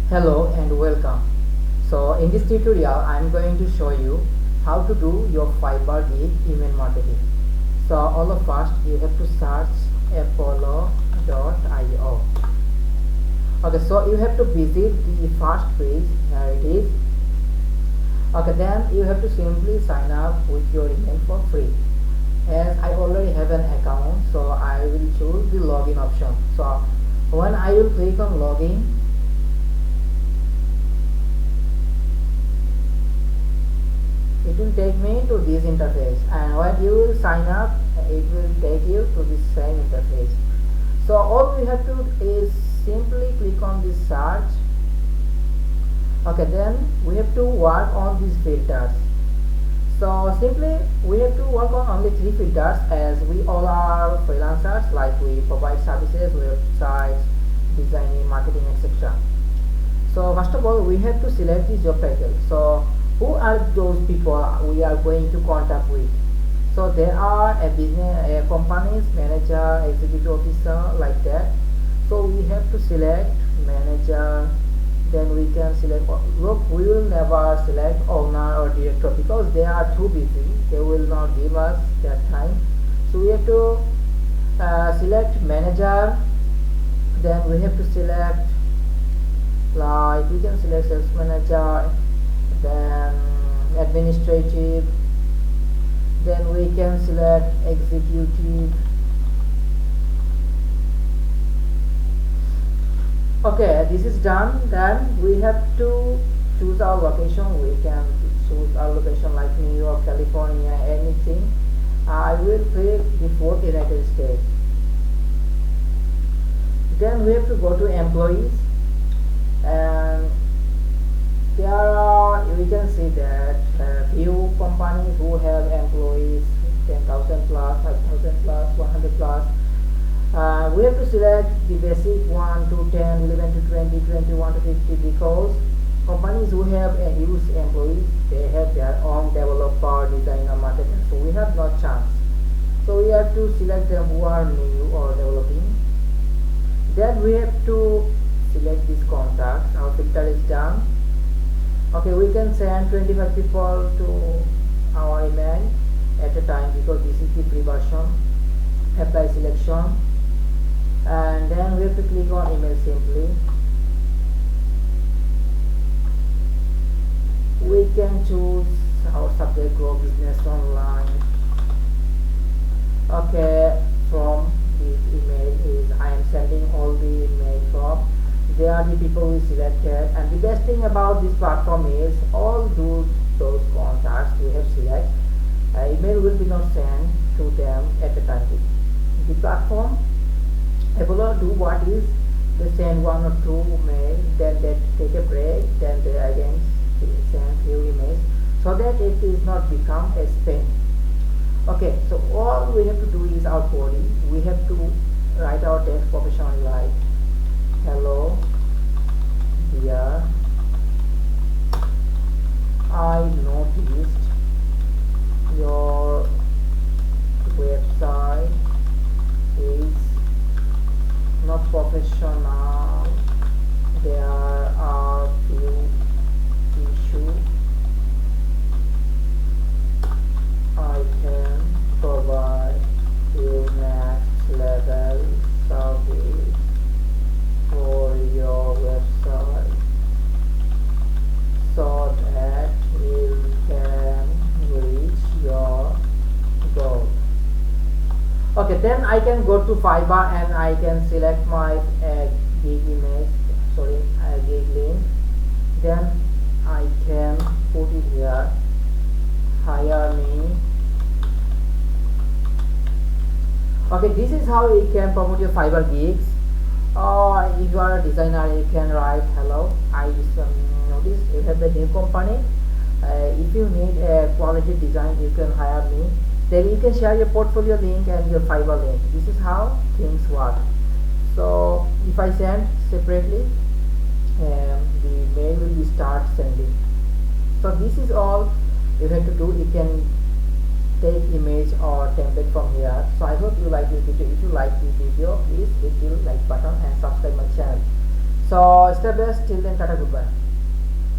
Hello and welcome. So in this tutorial I'm going to show you how to do your Fiverr gig email marketing. So all of first you have to search apollo.io. Okay, so you have to visit the first page. Here it is. Okay, then you have to simply sign up with your email for free. As I already have an account, so I will choose the login option. So when I will click on login, it will take me to this interface, and when you will sign up it will take you to this same interface. So all we have to do is simply click on this search. Okay, then we have to work on these filters. So simply we have to work on only 3 filters, as we all are freelancers, like we provide services, websites, designing, marketing, etc. So first of all we have to select the job title. So who are those people we are going to contact with? So there are a business, company's manager, executive officer, like that. So we have to select manager. Then we can select, look, we will never select owner or director because they are too busy, they will not give us that time. So we have to select manager. Then we have to select, like we can select sales manager, then administrative, then we can select executive. Okay, this is done. Then we have to choose our location. We can choose our location like New York, California, anything. I will click the fourth United States. Then we have to go to employees, and there are, we can see that few companies who have employees 10,000 plus, 5,000 plus, 100 plus. We have to select the basic 1 to 10, 11 to 20, 21 to 50, because companies who have a huge employees, they have their own developer, designer, marketer, so we have no chance. So we have to select them who are new or developing. Then we have to select these contacts. Our filter is done. Okay, we can send 25 people to our email at a time because this is the free version. Apply selection, and then we have to click on email simply. We can choose our subject, grow business online. Okay, from this email is I am sending all the email from. They are the people we selected, and the best thing about this platform is all those contacts we have selected, email will be not sent to them at a time. The platform Apollo do what is, they send 1 or 2 mail, then they take a break, then they again send few emails, so that it is not become a spam. Okay, so all we have to do is our body. We have to write our text professionally, like hello dear, I noticed your website is not professional. There are few issues. I can provide you next level service for your website so that you can reach your goal. Okay, then I can go to Fiverr and I can select my gig image, gig link. Then I can put it here, hire me. Okay, this is how you can promote your Fiverr gigs. Or if you are a designer, you can write hello, I notice you have a new company. If you need a quality design, you can hire me. Then you can share your portfolio link and your Fiverr link. This is how things work. So if I send separately, the mail will be start sending. So this is all you have to do. You can take image or template from here. So I hope you like this video. If you like this video, please hit the like button and subscribe my channel. So stay blessed. Till then, tata, goodbye.